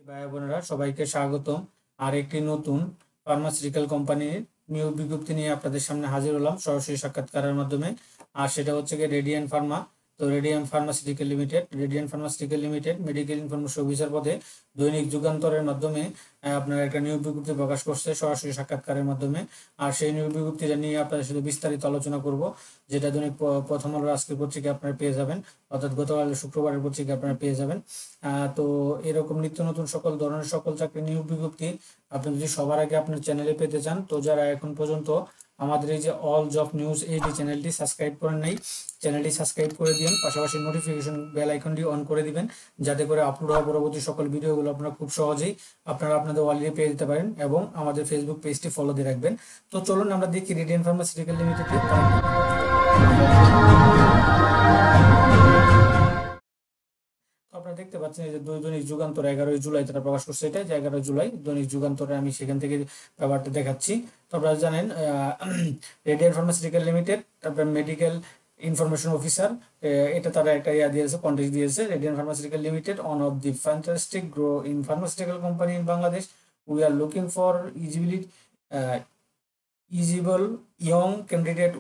ভাই বোনেরা সবাইকে স্বাগতম। আর একটি নতুন ফার্মাসিউটিক্যাল কোম্পানির নিয়োগ বিজ্ঞপ্তি নিয়ে আপনাদের সামনে হাজির হলাম সরাসরি সাক্ষাৎকারের মাধ্যমে। আর সেটা হচ্ছে গিয়ে রেডিয়ান ফার্মা। তো radian pharmaceutical limited medical information officer পদে দৈনিক যুগান্তরের মাধ্যমে আপনার একটা নিয়োগ বিজ্ঞপ্তি প্রকাশ করছে সরাসরি সাক্ষাৎকারের মাধ্যমে। আর সেই নিয়োগ বিজ্ঞপ্তিটা নিয়ে আপনাদের সাথে বিস্তারিত আলোচনা করব, যেটা দৈনিক প্রথম আলোর আজকের পত্রিকা আপনারা পেয়ে যাবেন, অর্থাৎ গতকাল শুক্রবারের পত্রিকা আপনারা পেয়ে যাবেন। তো এরকম নিত্য নতুন সকল ধরনের সকল চাকরি নিয়োগ বিজ্ঞপ্তি আপনি যদি সবার আগে আপনার চ্যানেলে পেতে চান, তো যারা এখন পর্যন্ত আমাদের এই যে অল জব নিউজ এই যে চ্যানেলটি সাবস্ক্রাইব করেন নাই, চ্যানেলটি সাবস্ক্রাইব করে দিন, পাশাপাশি নোটিফিকেশন বেল আইকনটি অন করে দিবেন, যাতে করে আপলোড হওয়া পরবর্তী সকল ভিডিওগুলো আপনারা খুব সহজেই আপনাদের ওয়ালেটে পেয়ে যেতে পারেন, এবং আমাদের ফেসবুক পেজটি ফলো দিয়ে রাখবেন। তো চলুন আমরা দেখি রেডিয়ান ফার্মাসিউটিক্যাল লিমিটেড আপনারা দেখতে পাচ্ছেন এই যে দৈনিক যুগান্তর 11 জুলাই তারা প্রকাশ করছে, এটা যে 11 জুলাই দৈনিক যুগান্তরে আমি সেখান থেকে ব্যাপারটা দেখাচ্ছি। তো আপনারা জানেন রেডিয়ান ফার্মাসিউটিক্যাল লিমিটেড, তারপরে মেডিকেল ইনফরমেশন অফিসার, এটা তারা একটা দিয়েছে, কন্টেক্ট দিয়েছে। Radian pharmaceutical limited, one of the fantastic grow in pharmaceutical company in Bangladesh, we are looking for eligible young candidate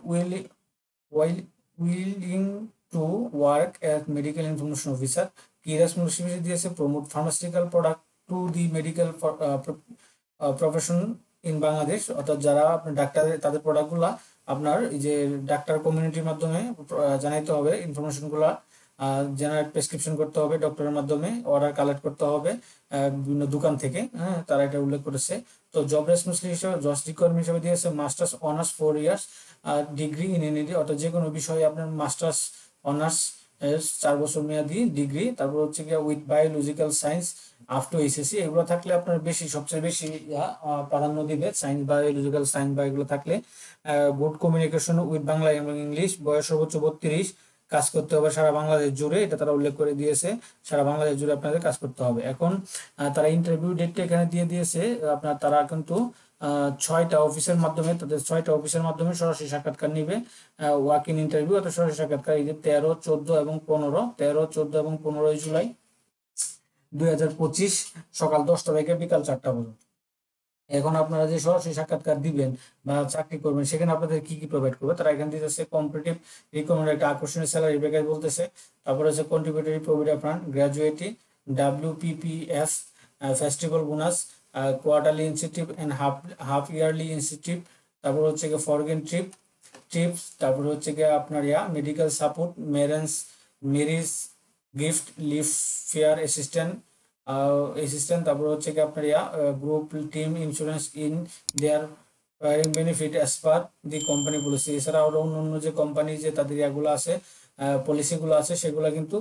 willing to work as medical information officer. কি responsibility দিয়েছে? Promote pharmaceutical product to the medical profession in Bangladesh, অর্থাৎ যারা আপনার doctor তাদের প্রোডাক্টগুলা আপনার এই যে doctor কমিউনিটির মাধ্যমে জানাইতে হবে, ইনফরমেশনগুলা জেনারেট প্রেসক্রিপশন করতে হবে, ডক্টরের মাধ্যমে অর্ডার কালেক্ট করতে হবে বিভিন্ন দোকান থেকে। তারা এটা উল্লেখ করেছে। তো জব রেসপন্সিবিলিটি হিসেবে জজ রিকোয়ারমেন্ট হিসেবে দিয়েছে masters honours 4 years degree in any, অর্থাৎ যে কোনো বিষয়ে আপনার মাস্টার্স অনার্স 4 বছর মেয়াদি ডিগ্রি, তারপর হচ্ছে গিয়ে with biological science up to HSC, এগুলো থাকলে আপনার সবচেয়ে বেশি প্রাধান্য দিবে। সায়েন্স, বায়োলজিক্যাল সায়েন্স বা এগুলো থাকলে গুড কমিউনিকেশন উইথ বাংলা এবং ইংলিশ, বয়স সর্বোচ্চ 32, কাজ করতে হবে সারা বাংলাদেশ জুড়ে, এটা তারা উল্লেখ করে দিয়েছে। সারা বাংলাদেশ জুড়ে আপনাদের কাজ করতে হবে। এখন তারা ইন্টারভিউ ডেটটা এখানে দিয়ে দিয়েছে। তারা কিন্তু 6টা অফিসের মাধ্যমে, তাদের 6টা অফিসের মাধ্যমে সরাসরি সাক্ষাৎকার নিবে, ওয়াক ইন ইন্টারভিউ অর্থাৎ সরাসরি সাক্ষাৎকার এই যে 13, 14 এবং 15 জুলাই 2025 সকাল 10টা থেকে বিকাল 4টা পর্যন্ত। এখন আপনারা যে সরাসরি সাক্ষাৎকার দিবেন বা চাকরি করবেন, সেখানে আপনাদের কি কি প্রোভাইড করবে? তারা এখানে দিতেছে কম্পিটিটিভ রিকমেন্ডেড একটা আকর্ষণীয় স্যালারি প্যাকেজ বলতেছে, তারপরে হচ্ছে contributory provident fund, gratuity, WPPF, festival bonus, quarterly incentive and half yearly incentive, তারপর হচ্ছে গিয়ে ফরগেন ট্রিপস, তারপর হচ্ছে গিয়ে আপনার medical support, marriage gift, leave fare assistant, তারপর হচ্ছে কি আপনার group team insurance in their benefit as per the company policy. এছাড়া আরো অন্য যে কোম্পানি যে তাদের ইয়াগুলো আছে, পলিসিগুলো আছে, সেগুলো কিন্তু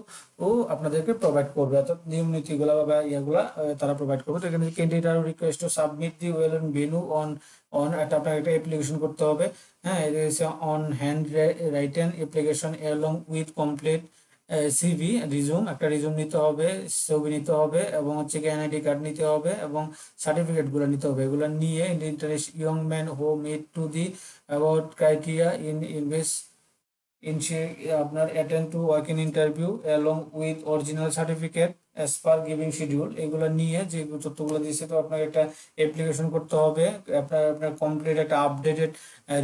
আপনাদেরকে প্রোভাইড করবে, অর্থাৎ নিয়ম নীতিগুলো বা ইয়াগুলা তারা প্রোভাইড করবে। তো এখানে ক্যান্ডিডেট আর request to submit the well on venue on আপনাকে একটা অ্যাপ্লিকেশন করতে হবে। এটা হচ্ছে on hand written application along with complete CV, resume, একটা রিজুম নিতে হবে, ছবি নিতে হবে, এবং হচ্ছে কি এনআইডি কার্ড নিতে হবে, এবং সার্টিফিকেট গুলো নিতে হবে। এগুলো নিয়ে interest young man who meet to the about criteria আপনার attend to work in interview along with original certificate as per giving schedule, এগুলো নিয়ে যে তথ্যগুলো দিয়েছে, তো আপনাকে একটা অ্যাপ্লিকেশন করতে হবে, আপনার কমপ্লিট একটা আপডেটেড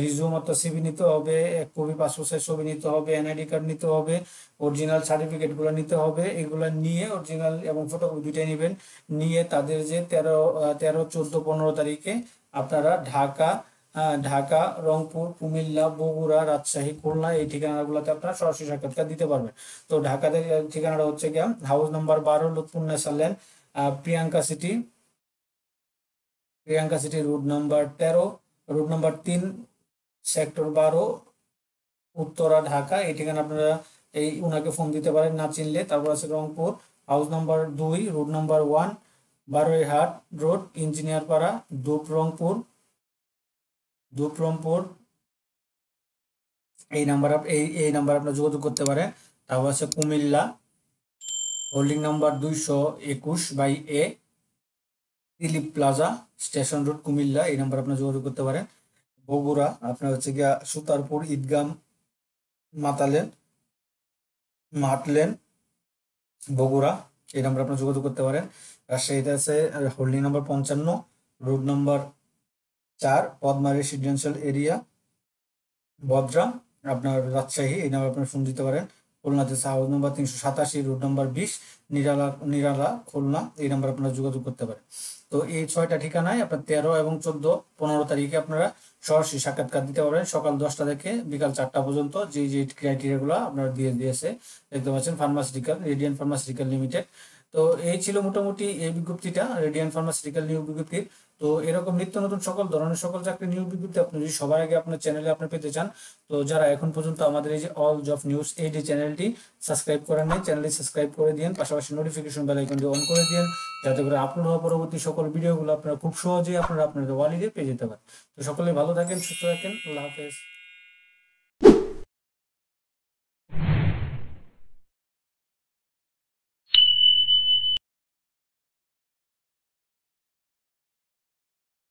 রিজুম অর্থাৎ সিভি নিতে হবে, 1 কপি পাসপোর্ট সাইজ ছবি নিতে হবে, এনআইডি কার্ড নিতে হবে, অরিজিনাল সার্টিফিকেটগুলো নিতে হবে। এগুলো নিয়ে অরিজিনাল এবং ফটোকপি দুইটাই নেবেন। নিয়ে তাদের যে 13, 14, 15 তারিখে আপনারা ঢাকা, রংপুর, কুমিল্লা, বগুড়া, রাজশাহী, খুলনা এই ঠিকানাগুলোতে আপনারা সরাসরি সাক্ষাৎকার দিতে পারবেন। তো ঢাকাতে ঠিকানাটা হচ্ছে গিয়ে house number 12, Lutfun Nesar lane, Priyanka city, road number 13, road number 3, sector 12, Uttara, Dhaka. এই ঠিকানা আপনারা উনাকে ফোন দিতে পারেন না চিনলে। তারপর আছে Rangpur, house number 2, road number 1, Baroihat road, engineer পাড়া, রংপুর এই নাম্বার আপনার যোগাযোগ করতে পারেন। তারপর আছে Comilla, holding number 221/A, Dilip plaza, station road, Comilla, এই নাম্বার আপনার যোগাযোগ করতে পারেন। বগুড়া আপনার হচ্ছে গিয়া সুতারপুর, ঈদগাম, মাতলেন, বগুড়া, এই নাম্বার আপনার যোগাযোগ করতে পারেন। রাজশাহীতে আছে holding number 55, road number 4, Padma residential area, Badra, আপনার রাজশাহী, এই নাম্বার আপনার ফোন দিতে পারেন। খুলনাতে আছে হাউস নাম্বার 387, রোড নাম্বার 20, নিরালা খুলনা, এই নাম্বার আপনারা যোগাযোগ করতে পারেন। তো এই 6টা ঠিকানায় আপনার 13 এবং 14, 15 তারিখে আপনারা সরাসরি সাক্ষাৎকার দিতে পারবেন সকাল 10টা থেকে বিকাল 4টা পর্যন্ত। যে ক্রাইটেরিয়াগুলো আপনারা দিয়েছে দেখতে পাচ্ছেন, ফার্মাসিউটিক্যাল, রেডিয়ান ফার্মাসিউটিক্যাল লিমিটেড। তো এই ছিল মোটামুটি এই বিজ্ঞপ্তিটা, রেডিয়ান ফার্মাসিউটিক্যাল নিয়োগ বিজ্ঞপ্তির। তো এরকম নিত্য নতুন সকল ধরনের সকল চাকরি নিয়োগ বিজ্ঞপ্তি আপনি যদি সবার আগে আপনার চ্যানেলে আপনি পেতে চান, তো যারা এখন পর্যন্ত আমাদের এই যে অল জব নিউজ এই যে চ্যানেলটি সাবস্ক্রাইব করেন নাই, চ্যানেলটি সাবস্ক্রাইব করে দিন, পাশাপাশি নোটিফিকেশন বেল আইকনটি অন করে দিন, যাতে করে আপলোড হওয়া পরবর্তী সকল ভিডিওগুলো আপনারা খুব সহজেই আপনারা আপনাদের ওয়ালেটে পেয়ে যেতে পারেন। তো সকলে ভালো থাকেন, সুস্থ থাকেন, আল্লাহ হাফেজ।